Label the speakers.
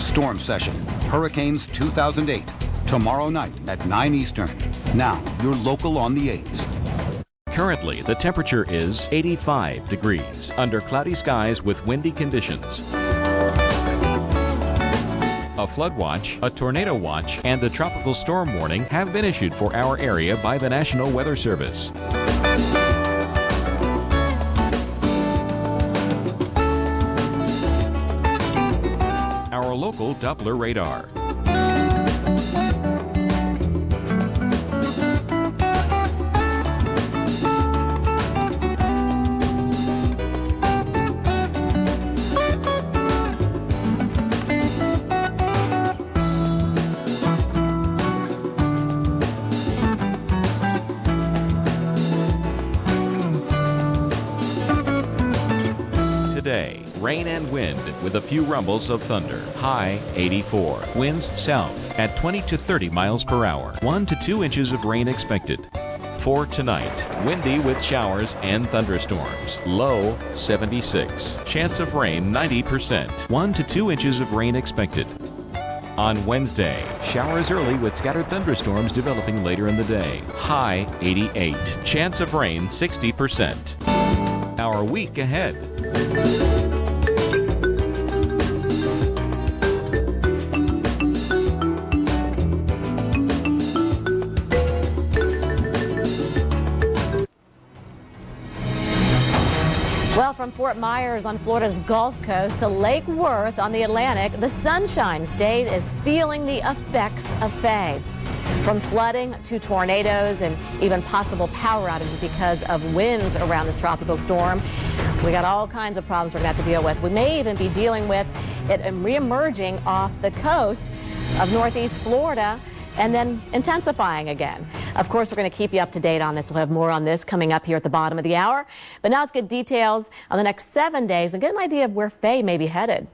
Speaker 1: Storm Session, Hurricanes 2008, tomorrow night at 9 Eastern. Now, your local on the 8s.
Speaker 2: Currently, the temperature is 85 degrees under cloudy skies with windy conditions. A flood watch, a tornado watch, and a tropical storm warning have been issued for our area by the National Weather Service. Our local Doppler radar. Today, rain and wind with a few rumbles of thunder. High 84. Winds south at 20 to 30 miles per hour. 1 to 2 inches of rain expected. For tonight, windy with showers and thunderstorms. Low 76. Chance of rain 90%. 1 to 2 inches of rain expected. On Wednesday, showers early with scattered thunderstorms developing later in the day. High 88. Chance of rain 60%. Our week ahead.
Speaker 3: Well, from Fort Myers on Florida's Gulf Coast to Lake Worth on the Atlantic, the Sunshine State is feeling the effects of Fay. From flooding to tornadoes and even possible power outages because of winds around this tropical storm, we got all kinds of problems we're going to have to deal with. We may even be dealing with it reemerging off the coast of northeast Florida and then intensifying again. Of course, we're going to keep you up to date on this. We'll have more on this coming up here at the bottom of the hour. But now let's get details on the next 7 days and get an idea of where Fay may be headed.